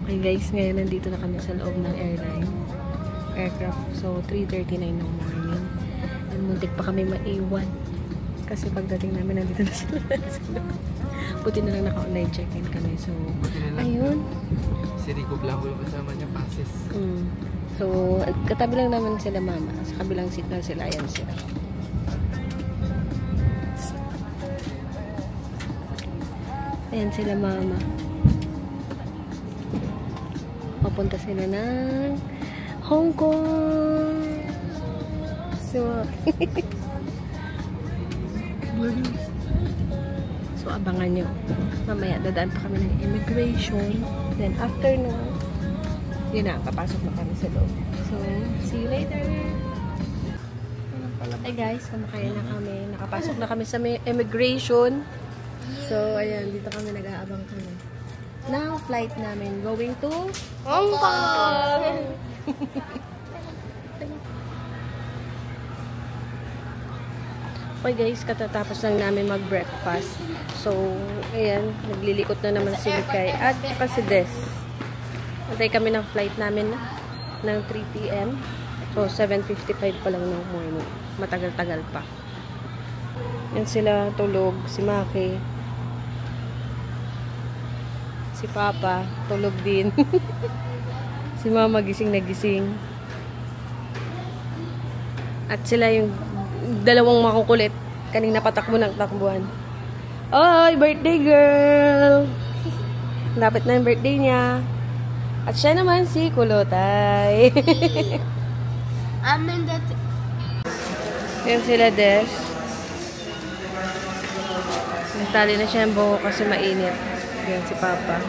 Okay guys, ngayon nandito na kami sa loob ng aircraft. So, 3:39 ng morning. And muntik pa kami maiwan. Kasi pagdating namin, nandito na sila. Buti na lang naka-online check-in kami. So, ayun. Si Rico Blanco yung kasama niya, passes. So, katabi lang naman sila mama. Sa kabilang seat na sila. Ayan sila. Ayan sila mama. Papunta sila ng Hong Kong. So, abangan nyo. Mamaya, dadaan pa kami ng immigration. Then, after nun, yun na, papasok na kami sa loob. So, see you later! Hey guys, kumakain na kami. Nakapasok na kami sa immigration. So, ayan, dito kami nag-aabang kami. Now, flight namin going to Hong Kong! Okay guys, katatapos lang namin mag-breakfast. So, ayan, naglilikot na naman si Mikay at saka si Des. Antay kami ng flight namin ng 3 PM. So, 7:55 pa lang ng morning. Matagal-tagal pa. Yan sila tulog, si Maki. Si Papa, tulog din. Si Mama, gising na gising. At sila yung dalawang makukulit. Kanina patakbo ng takbuhan. Oy, birthday girl! Dapat na yung birthday niya. At siya naman si Kulotay. Amen that. Yan sila, Des. Nagtali na siya yung buho kasi mainit. Yan si Papa.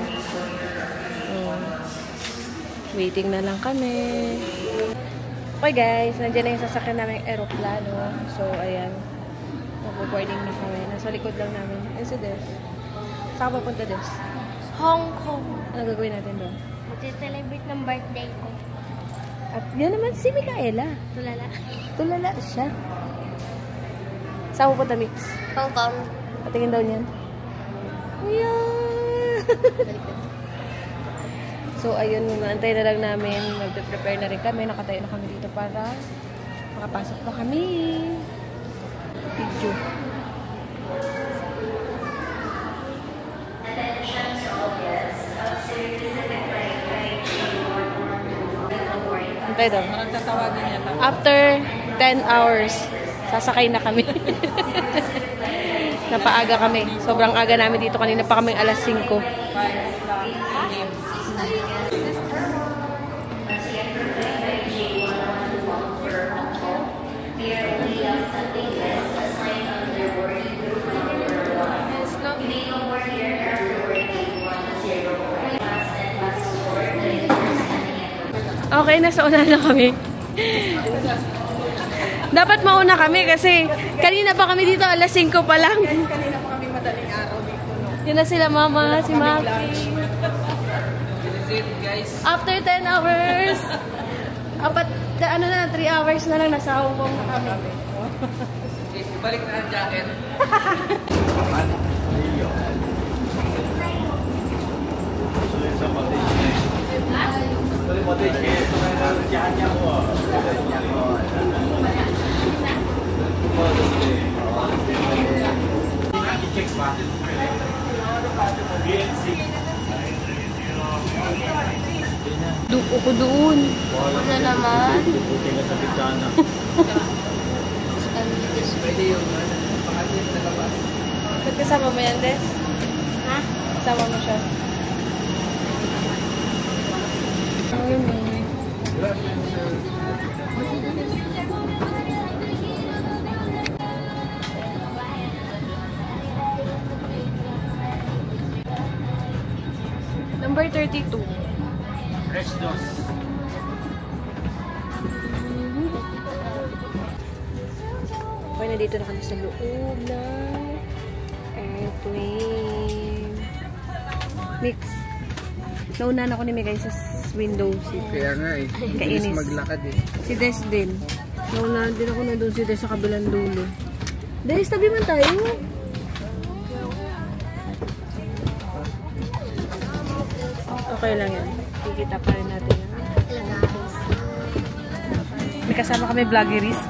Waiting na lang kami. Okay guys, nandiyan na yung sasakyan namin aeroplano. So, ayan. Mag-boarding na kami. Nasa likod lang namin. Ayan si Des. Saan ka papunta, Des? Hong Kong. Ano gagawin natin doon? Mag-celebrate ng birthday ko. At yan naman si Micaela. Tulala. Tulala siya. Saan ka papunta, Mix? Hong Kong. Patingin daw niyan. Yeah! So, ayun, naantay na lang namin. Mag-prepare na rin kami. Nakatayo na kami dito para makapasok pa kami. Video. Antay daw. After 10 hours, sasakay na kami. Napaaga kami. Sobrang aga namin dito. Kanina pa kaming alas 5. Okay, nasa una na kami. Dapat mauna kami kasi kanina pa kami dito, alas 5 pa lang. Kanina pa kami madaling araw dito, no? Yun na sila, Mama, si Maki. After 10 hours. Apat, ano na, 3 hours na lang, nasa Hong Kong na kami. Balik na ang jacket. Duko ko doon. Ano naman? Pwede yung pakalit na labas. Ba't kasama mo yan, Des? Ha? Kasama mo siya. Ayun eh. Number 32. Restos. Okay, nandito na kami sa loob ng airplane. Mix. Nauna na ako ni Miguel sa window seat. Kaya nga eh. Kainis. Maglakad eh. Si Des din. Nauna din ako nandun si Des sa kabilang dulo. Des, tabi man tayo. Okay lang yan. Kikita pa rin natin. May kasama kami vloggeries.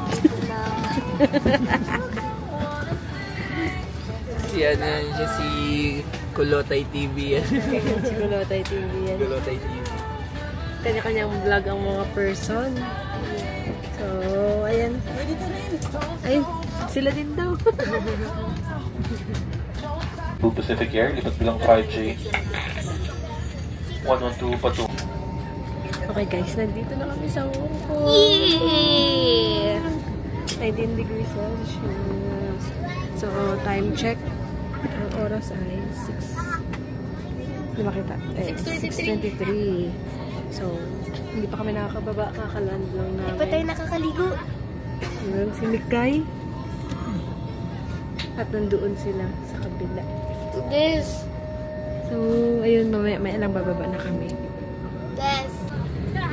Yan siya si Kulotay TV yan. Si Kulotay TV yan. Kulotay TV. Kanya-kanyang vlog ang mga person. So, ayan. Ay, sila din daw. Blue Pacific Air, lipat bilang 5J. 112 Patu. Okay guys, nandito na kami sa Hong Kong. 19 degrees Celsius. So, time check. Ang oras ay 6. Hindi makita. 6:23. So, hindi pa kami nakakababa. Kakaland lang namin. Pa tayo nakakaligo. Ayan, si Mikay. At nandoon sila sa kabila. This. So, ayun, may alang bababa na kami. This.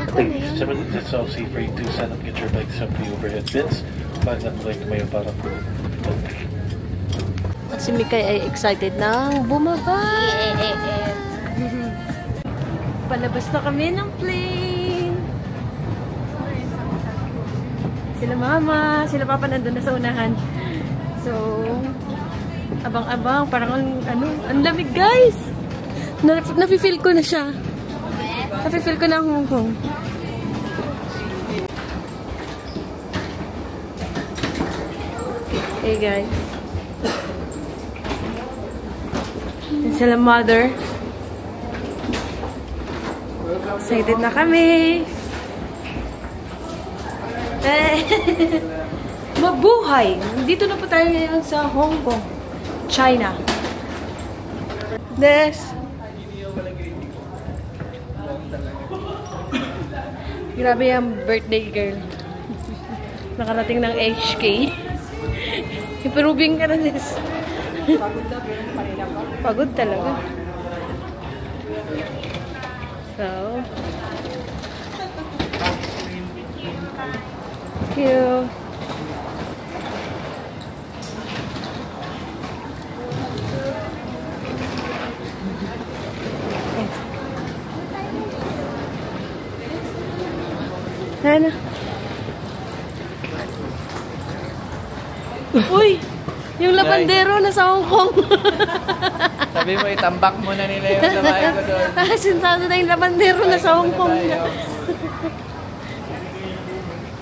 Please, some of the SLC for you to set up, get your bikes up the overhead bins. Find that like may parang At si Mikay ay excited na bumaba. Palabas na kami ng plane. Sila mama, sila papa nandun na sa unahan. So, abang-abang, parang ang lamig guys. Nafe-feel ko na siya. Nafe-feel ko na ang Hong Kong. Hey guys. Yan sila mother. Excited na kami. Mabuhay! Dito na po tayo ngayon sa Hong Kong, China. Des. Grabe yung birthday girl. Nakarating ng HK. Improving ka na, Des. Pagod talaga. So, thank you. Ano? Uy! Yung labandero na sa Hong Kong. Sabi mo, itambak mo na nila yung sabay ko doon. Sintado na yung labandero na sa Hong Kong.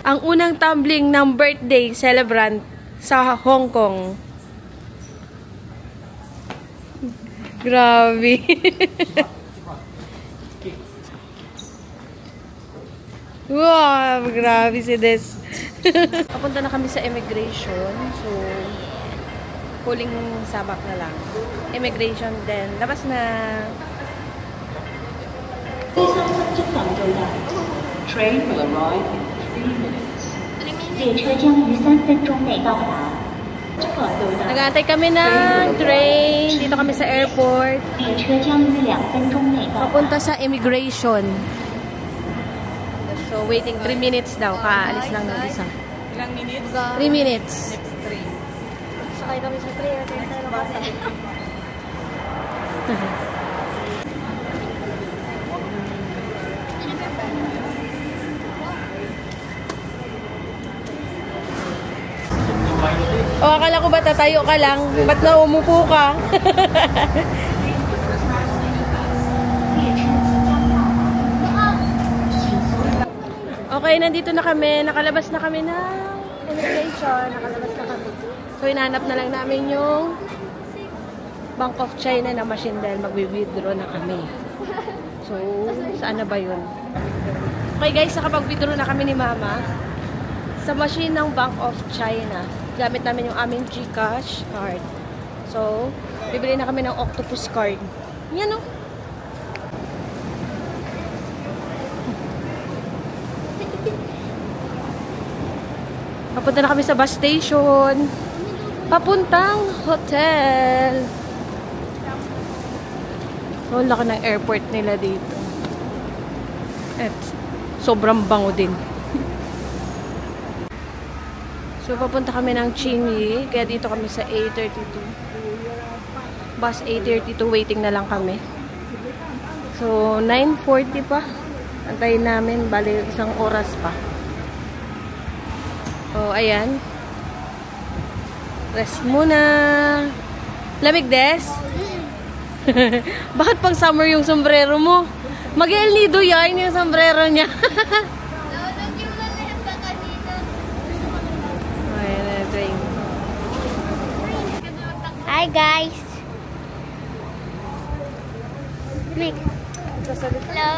Ang unang tumbling ng birthday celebrant sa Hong Kong. Grabe. Wow, grabe si Des. Papunta na kami sa immigration. So, huling sabak na lang. Immigration din. Labas na. Train will arrive in 3 minutes. 列车将于3分钟内到达。 Nag-aantay kami ng train. Dito kami sa airport. 列车将于2分钟内到达。 Papunta sa immigration. So, waiting 3 minutes daw. Kaalis lang ng isa. Ilang minutes? 3 minutes. Sakay kami sa train. Tayo basa. O, akala ko ba tatayo ka lang? Ba't na umupo ka? Okay, nandito na kami. Nakalabas na kami ng immigration. Nakalabas na kami. So, hinahanap na lang namin yung Bank of China na machine dahil mag-withdraw na kami. So, saan na ba yun? Okay guys, nakapag-withdraw na kami ni Mama sa machine ng Bank of China. Gamit namin yung aming GCash card. So, bibili na kami ng octopus card. Yan o. Papunta na kami sa bus station. Papuntang hotel. So, laki ng airport nila dito. At sobrang bango din. So, papunta kami ng Chinyi. Kaya dito kami sa A32. Bus A32. Waiting na lang kami. So, 9:40 pa. Antayin namin. Bali, isang oras pa. So, ayan. Rest muna. Lamig, Des? Bakit pang summer yung sombrero mo? Mag-El Nido yan yung sombrero niya. Ayan, train. Hi guys! Hello!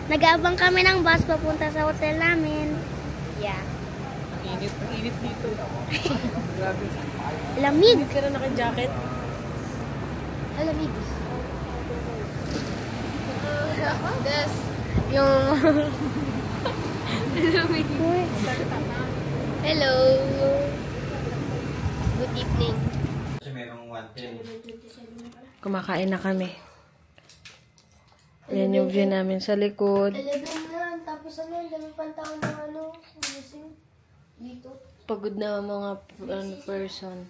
Nag-aabang kami ng bus papunta sa hotel namin. Yeah. Init dito. Lamig! Hindi ka na naka-jacket? Lamig. Des, yung... Hello! Good evening. Kumakain na kami. Yan yung view namin sa likod. 11 na, tapos ano, dami pang tao ng ano, gising dito. Pagod na mga person.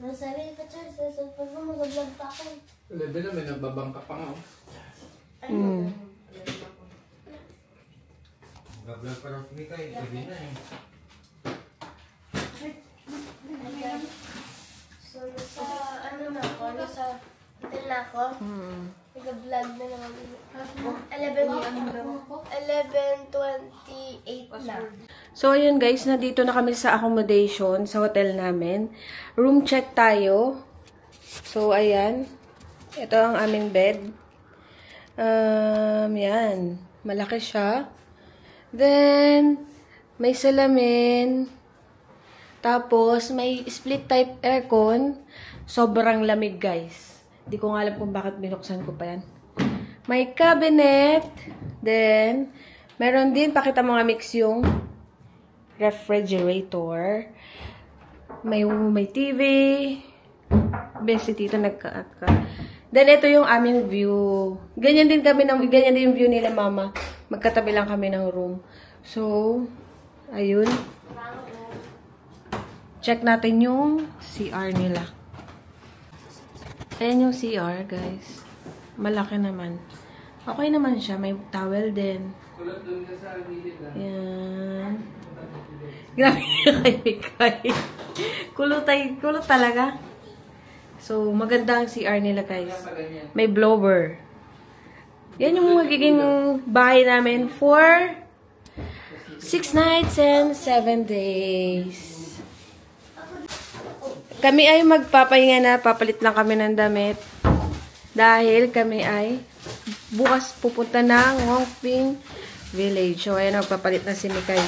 Nasabi pa siya, sa cellphone mo, mag-vlog pa ako. 11 na, may nagbabangka pa nga. Mag-vlog pa ng kumikay, sabi na eh. So, nasa, ano na ako, nasa hotel na ako. Nag-vlog na naman. 11:28 na. So, ayun guys, nandito na kami sa accommodation, sa hotel namin. Room check tayo. So, ayan. Ito ang aming bed. Yan. Malaki siya. Then, may salamin. Tapos, may split type aircon. Sobrang lamig, guys. Hindi ko nga alam kung bakit binuksan ko pa yan. May cabinet. Then, meron din, pakita mo nga mix yung refrigerator. May TV. Besi dito nagka-atka. Then, ito yung aming view. Ganyan din yung view nila, mama. Magkatabi lang kami ng room. So, ayun. Check natin yung CR nila. Ayan yung CR, guys. Malaki naman. Okay naman siya. May towel din. Ayan. Grabe kay kulot talaga. So, maganda ang CR nila, guys. May blower. Yan yung magiging bahay namin for 6 nights and 7 days. Kami ay magpapahinga na, papalit lang kami ng damit. Dahil kami ay bukas pupunta ng Hongping Village. So, ayan, magpapalit na si Mikay.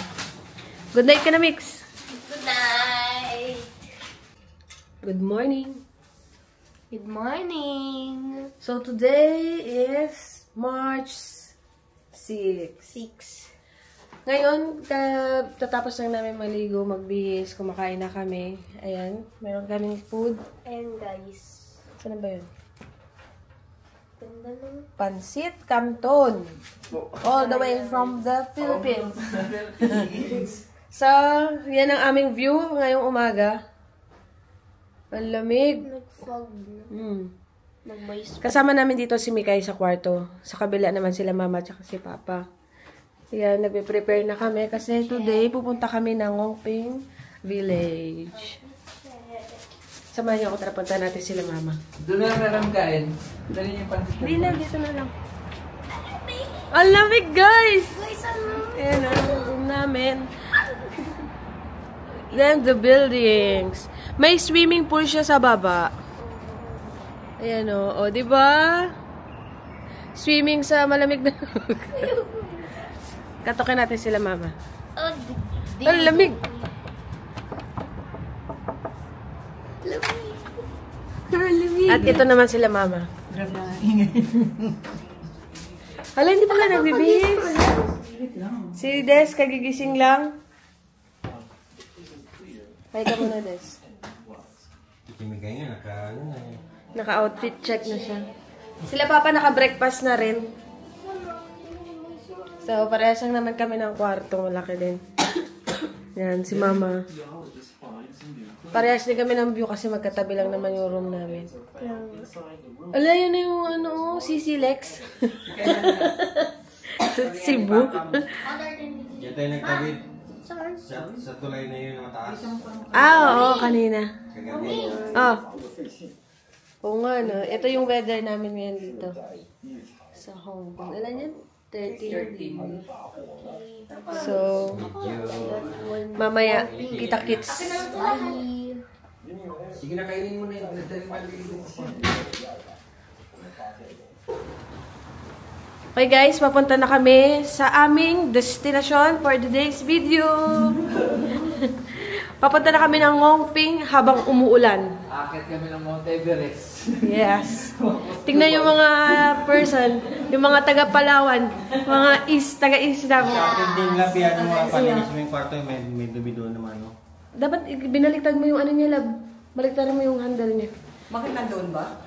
Good night ka na, Mix. Good night! Good morning. Good morning! So, today is March 6. Ngayon, tatapos lang namin maligo, magbihis, kumakain na kami. Ayan, meron kaming food. Ayan guys. Saan ba yun? Ganda naman. Pansit Canton. All the way from the Philippines. So, yan ang aming view ngayong umaga. Ang lamig. Nag-fog na. Nag-moist. Kasama namin dito si Mikay sa kwarto. Sa kabila naman sila mama at si papa. Ayan, nagpe-prepare na kami kasi today pupunta kami ng Hongping Village. Samahan niyo ako, tara punta natin sila mama. Doon na meron kain. Dali niyo yung pansit. Hindi na, dito na lang. Ang lamig, guys! Ayan ang room namin. Then, the buildings. May swimming pool siya sa baba. Ayan o. O, diba? Swimming sa malamig na katokin natin sila, mama. Ang lamig! At ito naman sila, mama. Hala, hindi pa ka nagbibihis. Si Des, kagigising lang. Kaya ka muna, Des. Kimigay nga, Naka-outfit check na siya. Sila papa naka-breakfast na rin. So, parehas lang naman kami ng kwarto. Malaki din. Yan, si mama. Parehas din kami ng view kasi magkatabi lang naman yung room namin. Ala, yun na yung ano, CC Lex. Cebu. Diyan tayo nagtawid. Sa tulay na yun na mataas. Oo, kanina. Kagabi. Oo nga, no. Ito yung weather namin ngayon dito. Sa Hong Kong. Alam yan? 13. So, mamaya, kita-kits. Sige na, kainin mo na yung maliligo. Okay guys, papunta na kami sa aming destination for today's video. Papunta na kami ng Ngongping habang umuulan. Akit kami ng Mount Everest. Yes. Tingnan yung mga person, yung mga taga-Palawan, mga taga-East lang. Sa akin din lang, piyan mo ang palinis mo yung kwarto, may dumi doon naman. No? Dapat binaliktad mo yung ano niya, lab. Baliktad mo yung handle niya. Bakit nandoon ba?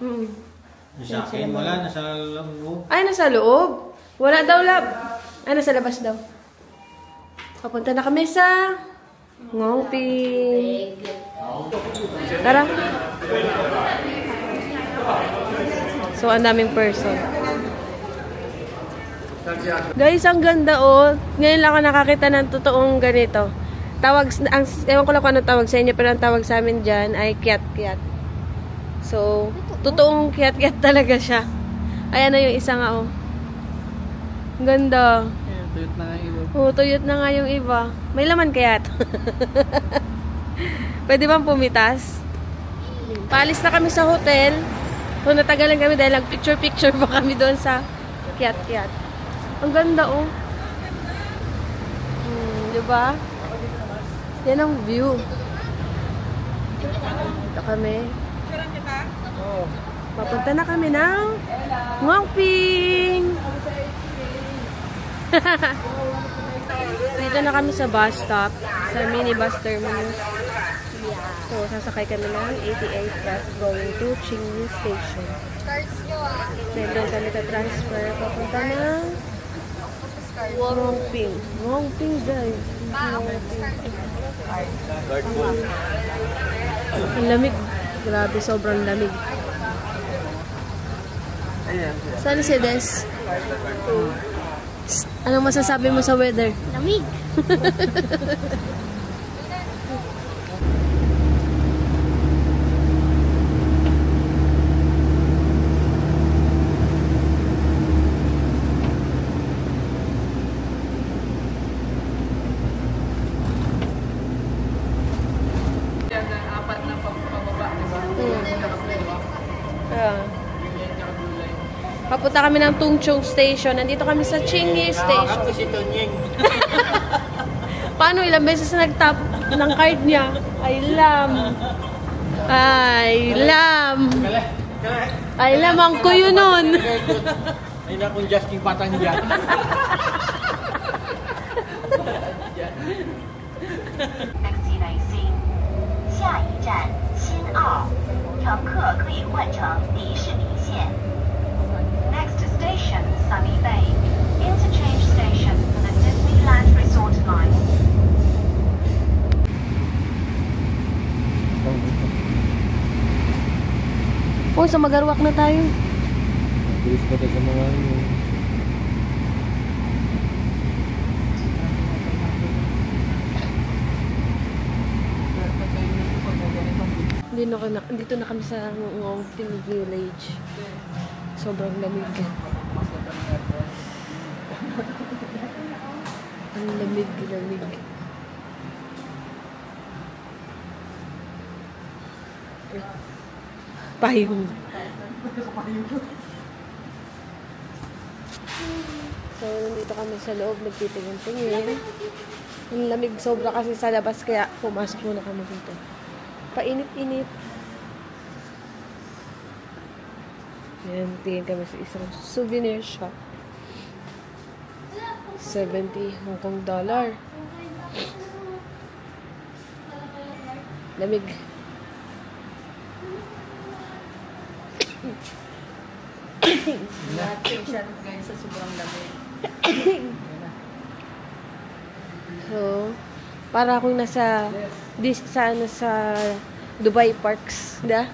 Sa akin, wala. Nasa loob. Ay, nasa loob. Wala daw, lab. Ay, nasa labas daw. Papunta na kami sa Ngongping. Tara. So, ang daming person. Guys, ang ganda oh. Ngayon lang ako nakakita ng totoong ganito. Ewan ko lang kung ano tawag sa inyo, pero ang tawag sa amin dyan ay kiat-kiat. So, totoong kiat-kiat talaga siya. Ayan na yung isa nga oh. Ang ganda. Tuyot na nga iba. Oo, tuyot na nga yung iba. May laman kaya to. Pwede bang pumitas? Paalis na kami sa hotel. So, natagalan kami dahil nag-picture-picture pa kami doon sa kiat-kiat. Ang ganda, oh. Diba? Yan ang view. Dito kami. Papunta na kami ng Ngongping. Dito na kami sa bus stop, sa minibus terminus. So, sasakay kami ng 88 bus going to Qingyu Station. Then, doon kami transfer papunta ng Ngongping. Ngongping, guys. Ang lamig. Grabe, sobrang lamig. Saan si Des? Anong masasabi mo sa weather? Lamig. Yan ang apat na pababa, diba? Papunta kami ng Tungchung Station. Nandito kami sa Qingyu Station. Paano? Ilang beses na nag-tap ng card niya? Ay, lam. Ay, lam. Ay, lam ang kuyo nun. Ay na kung just yung patang dyan. 机内心，下一站新奥，乘客可以换乘迪士尼线。Next station Sunny Bay, interchange station for the Disneyland Resort line. Oh, sa Magarwak na tayo. Bilis pa tayo sa mga Dito na kami sa Ngongping Village. Sobrang lamig. Ang lamig. Payong. So, nandito kami sa loob, nagtitingin-tingin. Ang lamig sobra kasi sa labas, kaya pumasok muna kami dito. Painit-init. Ayan, tingin kami sa isang souvenir shop. 70 Hong Kong dollar. Lamig. Natin guys sa sobrang lamig. So, Para akong nasa sa Dubai Parks, da?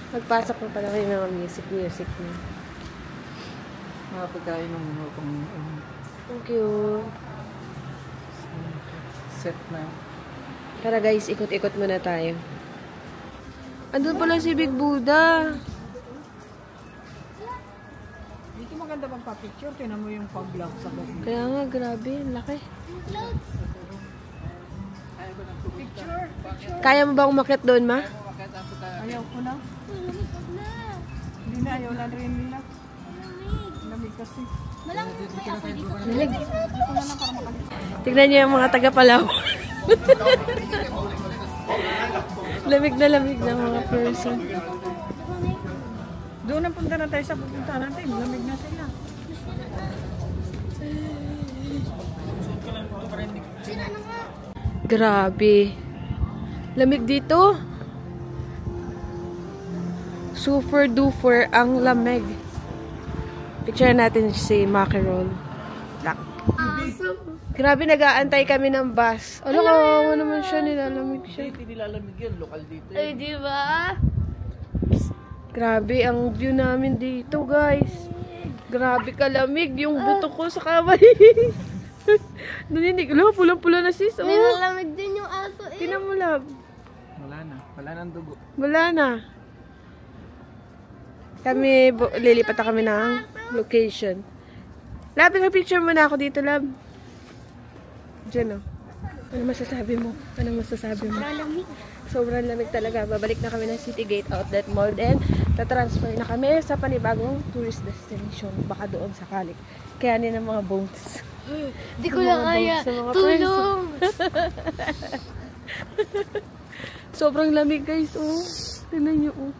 Magpasok na pala kayo ng music na. Mga pagkain ng mga Thank you. set na. Tara guys, ikot-ikot muna tayo. Andun pala si Big Buddha. Dito maganda magpa-picture. Tinan mo yung pag-vlog sa bag. Kaya nga, grabe. Ang laki. Picture. Kaya mo ba umakyat doon, ma? Ayaw ko na. Hindi na. Ayaw na rin nila. Lamig kasi. Lamig. Tignan niyo yung mga taga-Palaw. Lamig na mga person. Doon ang punta na tayo sa pupunta natin. Lamig na sila. Grabe. Lamig dito. Super duper ang lamig. Picture natin si Mackerel. Grabe, nag-aantay kami ng bus. Ano ka naman siya, nilalamig siya. Hindi nilalamig yan. Lokal dito. Ay, di ba? Grabe, ang view namin dito, guys. Grabe kalamig. Yung buto ko sa kamay. Naninig. Alam, pulang-pula na sis. Oh. Nilalamig din yung aso eh. Tinan mo, love. Wala na. Wala nang dugo. Wala na. Kami, lilipat na kami ng location. Love, picture mo na ako dito, love. Diyan, oh. Ano masasabi mo? Sobrang lamig talaga. Babalik na kami ng City Gate Outlet Mall and tatransfer na kami sa panibagong tourist destination. Baka doon sakali. Kaya din ang mga boats. Di ko na kaya. Tulong! Sobrang lamig, guys. Oh. Tingnan nyo, oh.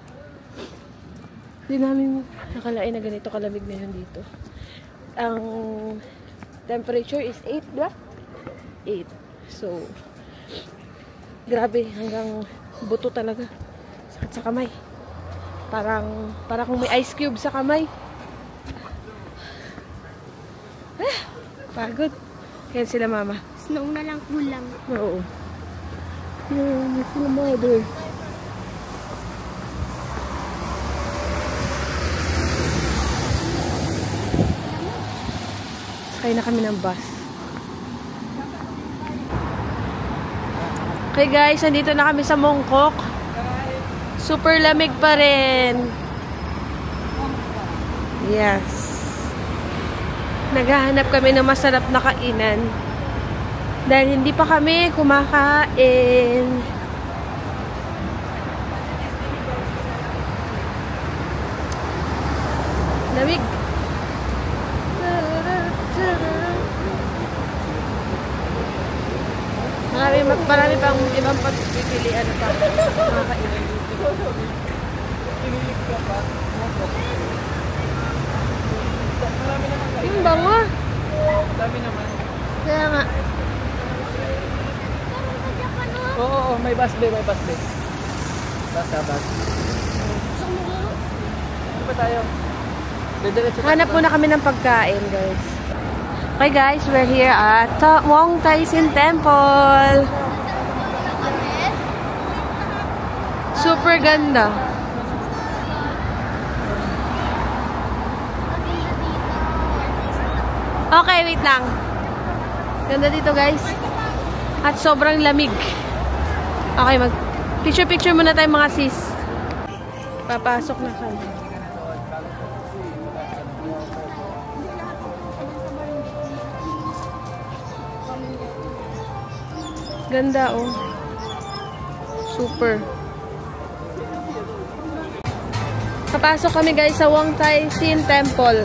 Hindi namin nakalain na ganito kalamig ngayon dito. Ang temperature is 8, ba? 8. So, grabe, hanggang buto talaga. Sakit sa kamay. Parang kung may ice cube sa kamay. Pagod. Kaya sila mama. Snow na lang kulang. Oo. Yan, sila mother. Sakay na kami ng bus. Okay guys, nandito na kami sa Mongkok. Super lamig pa rin. Yes. Naghahanap kami ng masarap na kainan. Dahil hindi pa kami kumakain. Lamig. Marami pang ibang pagpipilian na pa mga kainan dito. Yung bango. Dami naman. Kaya nga. Oo, may bus bay. Bus. Ano ba tayo? Hanap muna kami ng pagkain, guys. Okay, guys, we're here at Wong Tai Sin Temple. Super ganda. Okay, wait lang. Ganda dito, guys. At sobrang lamig. Okay, picture muna tayo mga sis. Papasok na kami. Ganda, oh. Super. Papasok kami, guys, sa Wong Tai Sin Temple.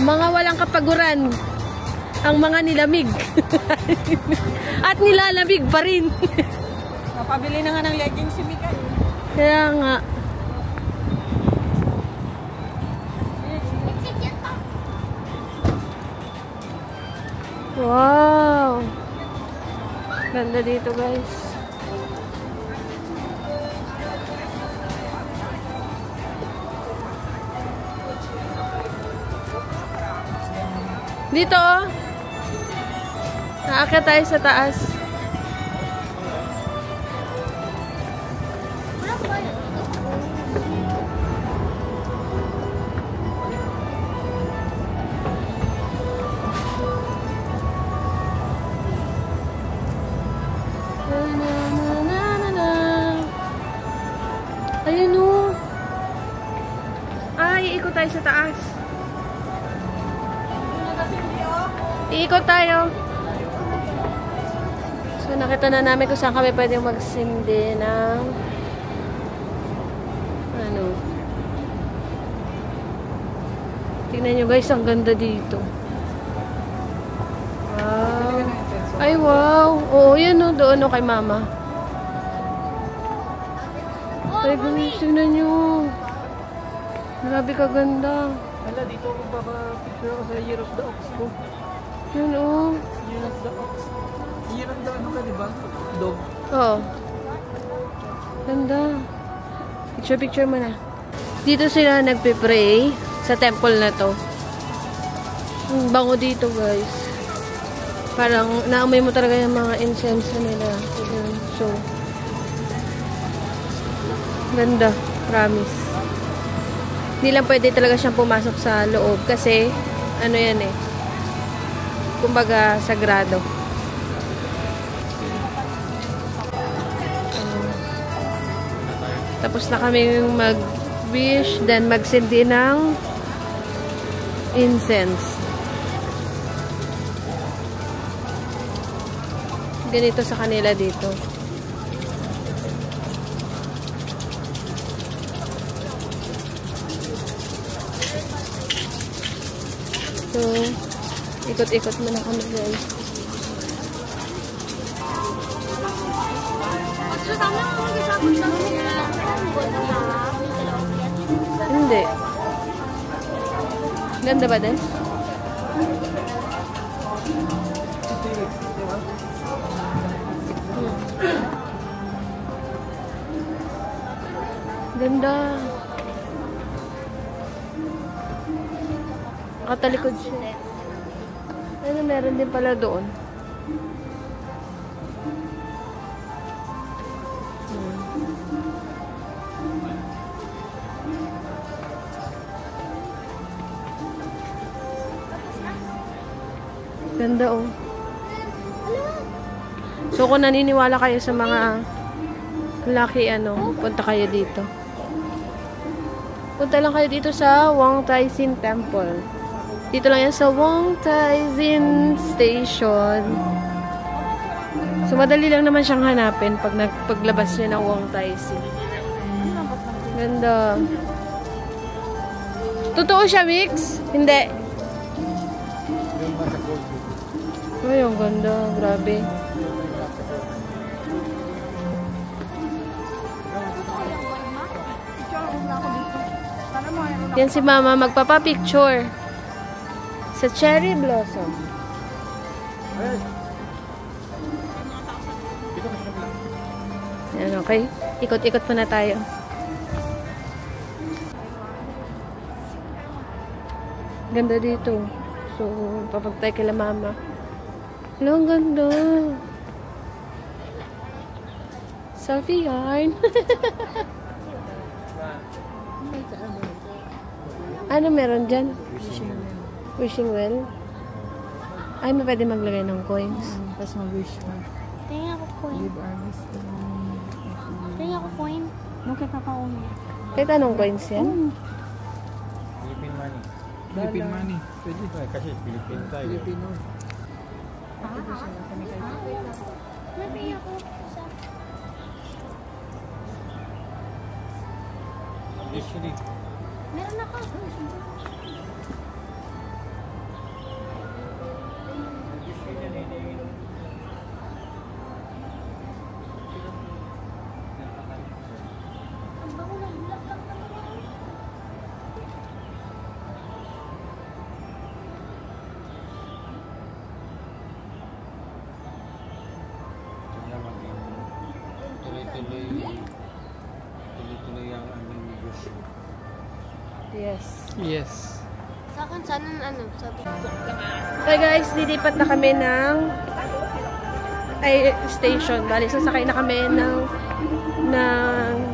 Mga walang kapaguran. Ang mga nilamig. At nilalamig pa rin. Napabili na nga ng leggings si Mika. Kaya nga. Wow! Ganda dito, guys. Dito, oh. Aakyat tayo sa taas. Ayun o. Ay, iikot tayo sa taas. Iikot tayo. So, nakita na namin kung saan kami pwedeng magsindi ng ano. Tingnan nyo guys, ang ganda dito. Wow. Ay, wow. Oo, yan o. Doon o kay mama. Ay, guys, tingnan nyo. Grabe kaganda. Hala, dito ako picture ako sa Year of the Ox ko. Yun o. Year of the Ox. Year of the ano ka, diba? Dog. Oo. Ganda. Picture mo na. Dito sila nagpe-pray sa temple na to. Ang bango dito, guys. Parang naamoy mo talaga yung mga incense nila. So, ganda. Promise. Hindi lang pwede talaga siyang pumasok sa loob kasi ano yan eh. Kumbaga, sagrado. Tapos na kami mag-wish, then magsindi ng incense. Ganito sa kanila dito. So, ikot-ikot muna kami guys. Hindi. Ganda ba din? Ganda. Nakatalikod siya. Ano, meron din pala doon. Ganda oh. So kung naniniwala kayo sa mga lucky ano, punta kayo dito. Punta lang kayo dito sa Wong Tai Sin Temple. Dito lang yan sa Wong Tai Sin Station. So madali lang naman siyang hanapin pag paglabas niyo ng Wong Tai Sin. Ganda. Totoo siya, Mix? Hindi. Ay, ang ganda. Grabe. Yan si Mama magpapapicture sa cherry blossom. Yan, okay. Ikot-ikot muna tayo. Ganda dito. So, papagtay kila Mama. Hello, ang ganda. Selfie yarn. Ano meron dyan? Wishing well. Ay, may pwede maglagay ng coins. Tapos mag-wish ka. Tingnan ako coin. Tingnan ako coin. Nung kita pa umi. Kahit anong coins yan? Philippine money. Philippine money. Pwede. Kasi Philippine tayo. Filipino. Nabigyan ako sa... Usually. Meron ako. Ang bago ng bulak lang naman. Tuloy ang aming negosyo. Yes. Yes. Sa akin, sana ano, sabi ko. Okay guys, lilipat na kami ng station. Bali, sasakay na kami ng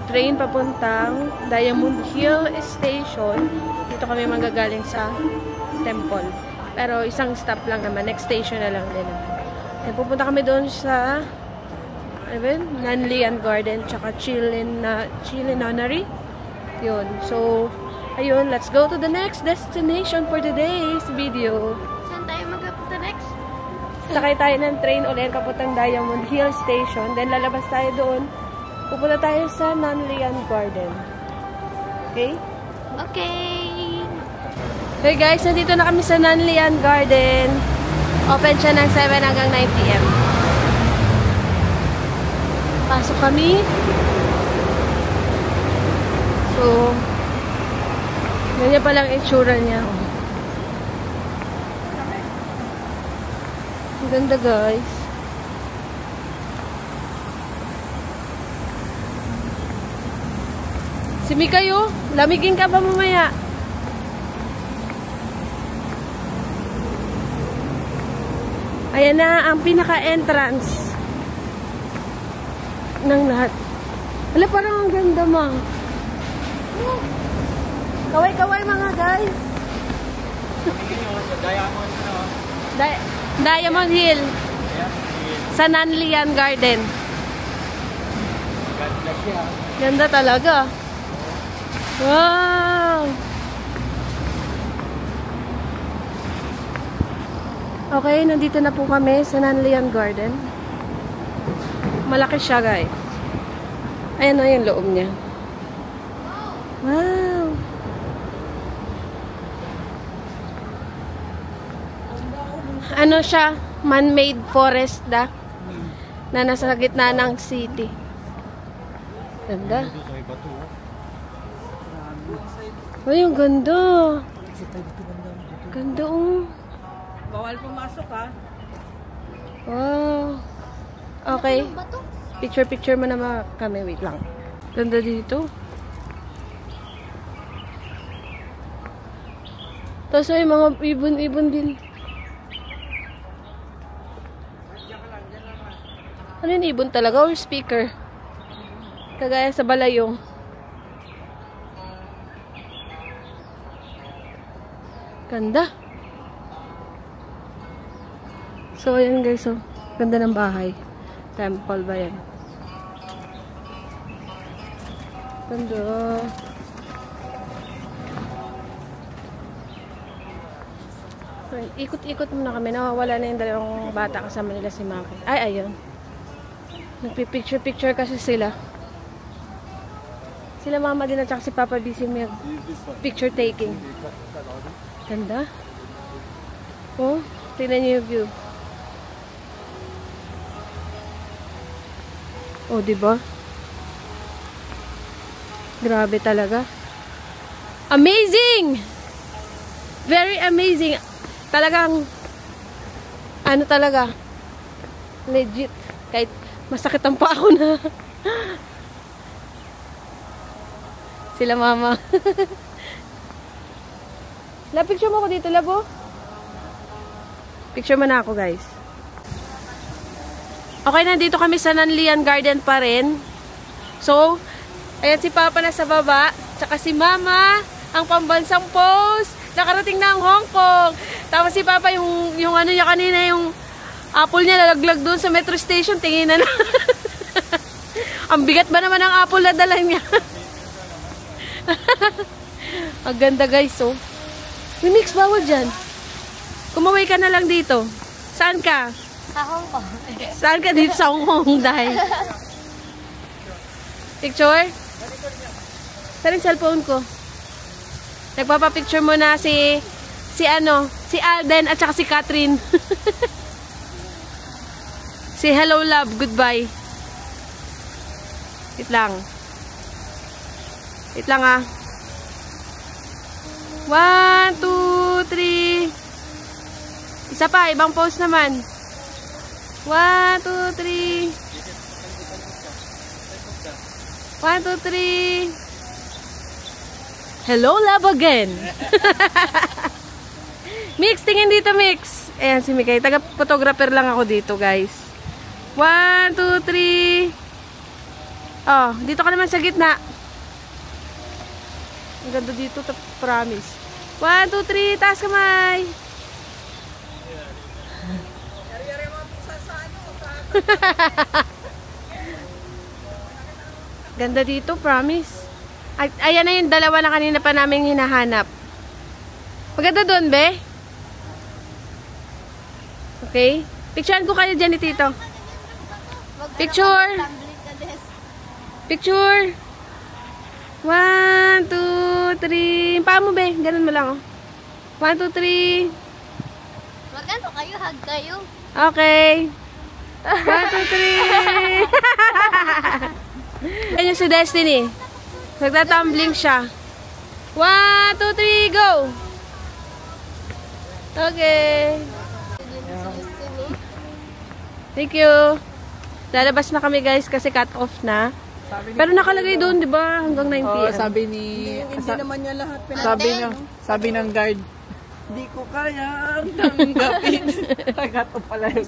train papuntang Diamond Hill Station. Dito kami manggagaling sa temple. Pero isang stop lang naman. Next station na lang din. Then, pupunta kami doon sa Nanlian Garden tsaka Chilinonary. Yun. So, ayun. Let's go to the next destination for today's video. Saan tayo magpunta next? Sakay tayo ng train ulit papuntang Diamond Hill Station. Then, lalabas tayo doon. Pupunta tayo sa Nanlian Garden. Okay? Okay. Hey guys, nandito na kami sa Nanlian Garden. Open siya ng 7 hanggang 9 PM. Pasok kami. So, ganyan palang itsura niya. Ang ganda guys. Simi kayo, lamigin ka pa mamaya. Ayan na ang pinaka-entrance ng lahat. Hala, parang ang ganda ma. Kaway-kaway mga guys. Diamond Hill. Sa Nanlian Garden. Ganda talaga. Wow! Okay, nandito na po kami sa Nanlian Garden. Malaki siya, guys. Ayan o yung loob niya. Wow! Ano siya? Man-made forest na nasa gitna ng city. Ganda. Ay, ang ganda. Ganda Bawal pumasok ha. Wow. Okay. Picture mo naman kami. Wait lang. Ganda dito. Tapos may mga ibon-ibon din. Ano yung ibon talaga? Or speaker? Kagaya sa balayong. Ganda. So, ayan guys. So, ganda ng bahay. Temple ba yan? Ganda. So, ikot-ikot muna kami. Nawawala na yung dalawang bata kasama nila si Maki. Ay, ayun. Nagpipicture-picture kasi sila. Sila mama din at saka si Papa busy mag picture taking. Ganda. Oh, tingnan niyo yung view. Oh, diba? Grabe talaga. Amazing! Very amazing. Talagang, ano talaga, legit. Kahit masakit ang paa ko na. Sila mama. Picture mo ko dito, labo. Picture mo na ako, guys. Okay, nandito kami sa Nanlian Garden pa rin. So, ayan si Papa na sa baba. Tsaka si Mama, ang pambansang pose. Nakarating na ang Hong Kong. Tapos si Papa, yung ano niya kanina, yung apple niya nalaglag doon sa metro station. Tingin na. Ang bigat ba naman ang apple na dala niya? Ang ganda guys, oh. Mix, bawal dyan. Kumaway ka na lang dito. Saan ka? Sa Hong Kong. Saan ka dito sa Hong Kong dahil? Picture? Saan yung cellphone ko? Nagpapapicture mo na si Alden at saka si Catherine. Si hello love, goodbye. Wait lang. Wait lang ah. 1, 2, 3. Isa pa, ibang pose naman. 1, 2, 3. 1, 2, 3. Hello, love again. Mix, tingin dito, Mix. Ayan si Mikay. Taga-photographer lang ako dito, guys. 1, 2, 3. Oh, dito ka naman sa gitna. Ang ganda dito, promise. 1, 2, 3, taas kamay. Ganda dito, promise. Ay, ayan na yung dalawa na kanina pa namin hinahanap. Maganda doon, be? Okay. Picturean ko kayo dyan ni Tito. Picture. Picture. 1, 2, 3. Paa mo, be. Ganun mo lang, oh. 1, 2, 3. Magano kayo? Hug kayo? Okay. 1, 2, 3. Ayan yung si Destiny. Nagtatumbling siya. 1, 2, 3, go! Okay. Thank you. Lalabas na kami guys kasi cut off na. Pero nakalagay doon, di ba? Hanggang 9 PM. Sabi ni... Hindi naman niya lahat sabi ng guard, hindi ko kaya tanggapin. Tagato pala yun.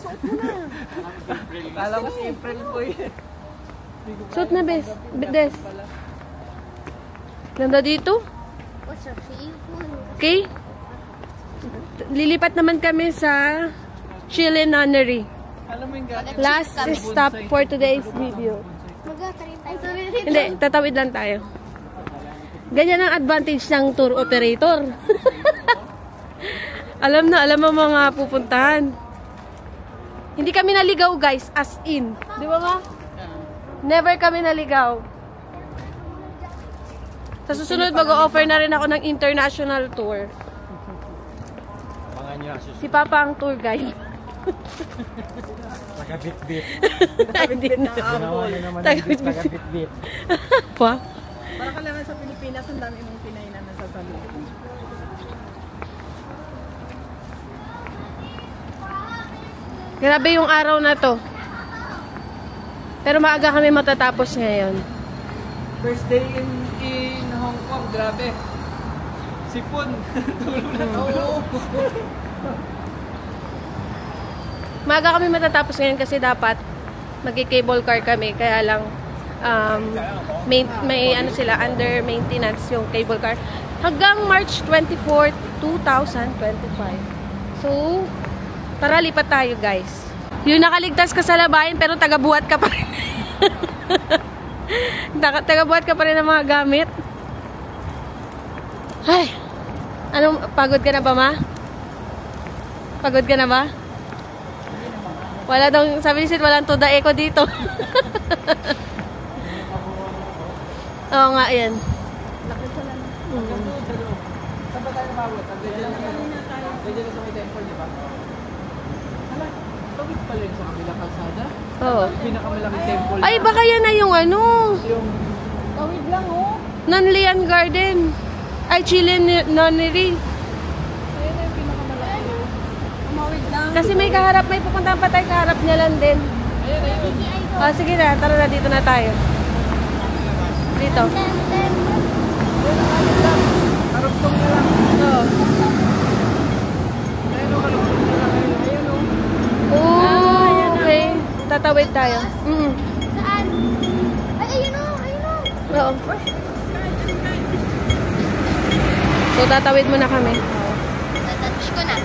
Kala ko si April po yun. Suot na, Bes. Des. Ganda dito. Okay? Lilipat naman kami sa Chile Nunnery. Last stop for today's video. Hindi, tatawid lang tayo. Ganyan ang advantage ng tour operator. Alam mo mga pupuntahan. Hindi kami naligaw guys, as in. Di ba nga? Never kami naligaw. Sa susunod, mag-o-offer na rin ako ng international tour. Si Papa ang tour guide. Taga-bit-bit. Taga-bit-bit. Taga-bit-bit. Pa? Para ka lang sa Pilipinas, ang dami mong Pinay na nasasabi. Grabe yung araw na to. Pero maaga kami matatapos ngayon. First day in Hong Kong, grabe. Sipon. Tulog na tulog. Maaga kami matatapos ngayon kasi dapat magki-cable car kami. Kaya lang may ano sila, under maintenance yung cable car. Hanggang March 24, 2025. So, tara lipat tayo guys. Yung nakaligtas ka sa labahin pero taga-buhat ka pa rin. Taga-buhat ka pa rin ng mga gamit. Ay, anong, pagod ka na ba, ma? Pagod ka na ba? Wala daw, sabi ni Sid, walang tuda eco dito. Oo nga, yan. Lakad sa lang. Saan ba tayo mabot? Nandiyan na sa may temple, di ba? Hala, tawid pala yun sa kabilang kalsada? Oo. Pinakamalaking temple. Ay, baka yan na yung ano. Yung tawid lang, oh. Nanlian Garden. Ay, Chile Nunnery. Ayun na yung pinakamalaki. Tumawid lang. Kasi may kaharap, may pupuntahan pa tayo kaharap niya lang din. Ayun. Ah, sige na, tara na, dito na tayo. Dito. Karugtong na lang. Oo. Ayun, oh, karugtong na lang. Ayun, oh. Oh, okay. Tatawid tayo. Saan? Ay, ayun o, ayun o. Oo. So, tatawid muna kami. Tatouch ko na.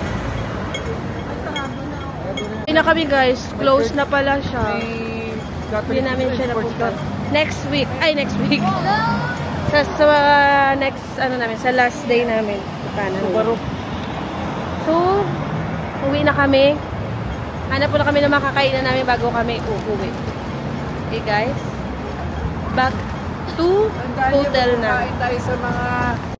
Hindi na kami guys. Close na pala siya. Hindi May namin siya napunta. Next week. Ay, next week. Sa next, ano namin, sa last day namin. So, uwi na kami. Hanap po na kami ng makakainan namin bago kami uuwi. Okay guys. Back to hotel na. Kain tayo sa mga